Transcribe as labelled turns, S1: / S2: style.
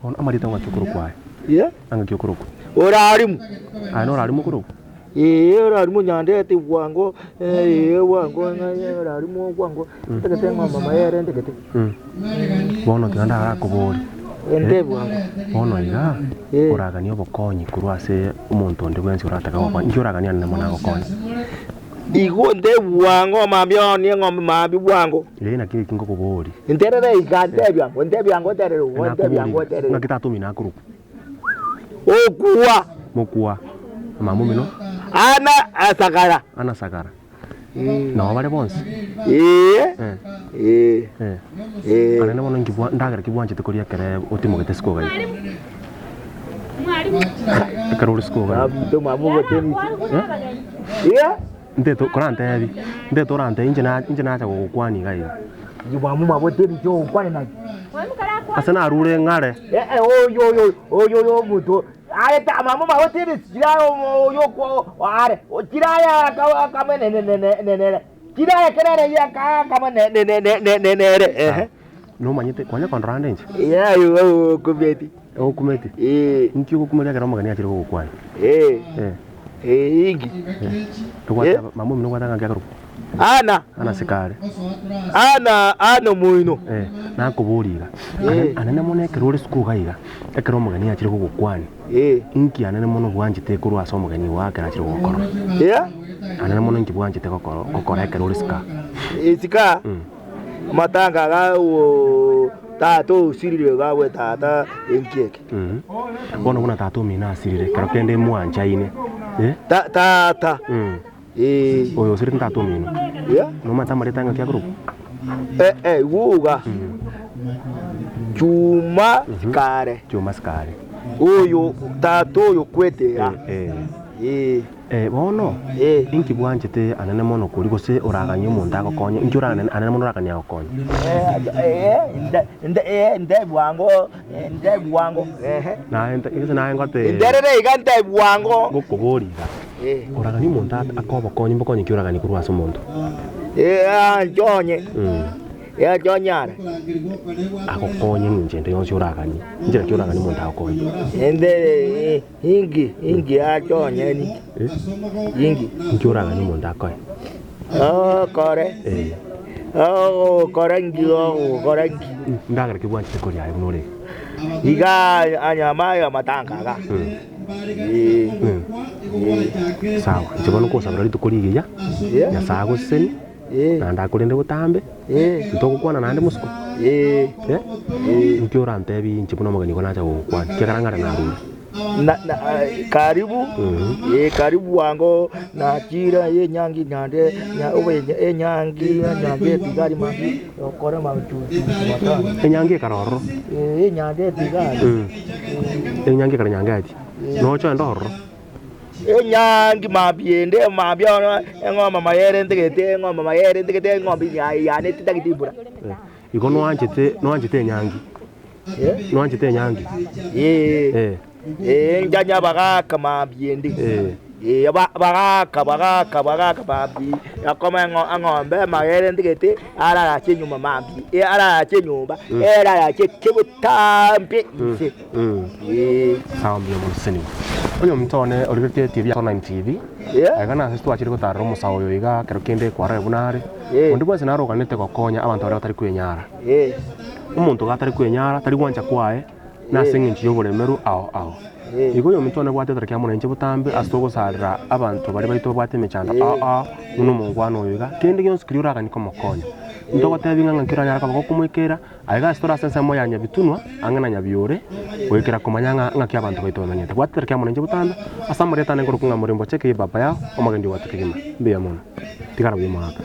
S1: On amarita ngakikuru kwae.
S2: Yeah.
S1: Angakikuru.
S2: Ora alimu.
S1: Ano alimu kuru.
S2: Ora alimu nyande ati wango wango ora alimu wango. Tekete mama yere tekete.
S1: Bono kanda arakubori.
S2: Ende wango.
S1: Bono iga. Oragani obokonyi kurwase umuntu onde bwensi urataka gukwa. Njuragani anne mona gokonyi.
S2: Igo nde wango mabyo ni ngombe mabi wango.
S1: Lena kiri kingo kubori.
S2: Nterere igante byango nde byango terere wonde byango terere.
S1: Ngakita tumi na kuru.
S2: Okuwa.
S1: Mokua. Mamu mino.
S2: Ana asakara.
S1: Ana sakara. Na wale bonsi. Ana mono ngibwa ndagara kibwanje tekoria kare otimo getesko gai. Karol sko gai.
S2: Abito mamu goteni.
S1: Ndeto korante abi. Ndeto rante injina cha gokwani gai.
S2: Jibamu maboteni jo kwani na.
S1: Asana arure ngare.
S2: Oyo muto. Aye ta mamu maboteni jirayo yo ko are. Jiraya kama ne. Jiraya kenere ya kama ne.
S1: No manyite kwanya konrande nje.
S2: Yo kumeti.
S1: O kumeti. Nkiko kumelia kara magani achiro gokwani.
S2: Ingi.
S1: Tukwata mamu mino kwata ngakya kuru.
S2: Ana
S1: sikare.
S2: Ana muino.
S1: Na kuburiga. Anene mone kerore sku gaiga. Ekero magani achiro gokwani. Inki anene mono bwanjite kuru aso magani wake achiro gokoro. Anene mono inki bwanjite kokora kerore ska.
S2: Sika. Matanga ga o tato sirire ga we tata enkeke.
S1: Bono bona tato mina sirire kero kende mwanja ine.
S2: Tata.
S1: Oyo sirire tato mina. No mata marita ngakya kuru.
S2: Wuga. Juma skare. Oyo tato yo kwete ya.
S1: Bono. Inki bwanjite anene mono kuri gose oraganye umuntu agokonye. Injura anene mono oraganye agokonye.
S2: Nde bwango.
S1: Na ngote.
S2: Nderere igante bwango.
S1: Gokoboriga. Oraganye umuntu akobokonye mbokonye kiraganye kurwasa umuntu.
S2: Jonye. Jonyara.
S1: Agokonye njende yonse oraganye. Njira kiraganye umuntu agokonye.
S2: Ende ingi ajonye ni. Ingi.
S1: Njuraganye umuntu agokonye.
S2: Kore. Korangi.
S1: Ndagara kibwanjite kuri ayo nore.
S2: Iga anyama ya matanga ga.
S1: Sawa, njibona ko sabira litukuri ya. Ya sago seni. Nanda kurinde butambe. Ntokukwana nande musuko. Nkiora ntebi njibona magani kona cha gukwana. Kikarangara na ruri.
S2: Karibu. Karibu wango na chira ye nyangi nyande nyangi tigari magi okore machuti mata.
S1: Nyangi karoro.
S2: Nyande tigari.
S1: Nyangi kara nyangati. No cha ndoro.
S2: Nyangi mabiende mabiono ngoma mayere ntegete ngombi ya ne titakitibura.
S1: Iko no anjete nyangi. No anjete nyangi.
S2: Njanya baraka mabiende. Baraka mabi. Yakoma ngombe mayere ntegete ala ya chenyuma mabi. Ala ya chenyumba. Ala ya chebutampe.
S1: Sawa mbio museni. Oyo mtone origete TV ya Online TV. Agana asistu achiri gutara musawo yo iga kero kende kwara bunare. Undi bwese naro kanete gokonya abantu bari batari kwenyara. Umuntu gatari kwenyara tari gwanja kwae na singinti yo buremeru aho. Igo yo mtone bwate tari kya munenje butambe astogo sarira abantu bari bayito bwate mechanda muno mungwano yo iga kende gyo skriura kani komokonya. Ndoko tebinga ngankira nyara kabako kumwekera aiga stora sense moya nya bitunwa angana nya biore wekera kumanyanga ngakya abantu bayito bamenyete bwate tari kya munenje butambe asamureta nengoro kunga murimbo cheke baba yao omagendi watukigima mbiya muno tikara bimaka.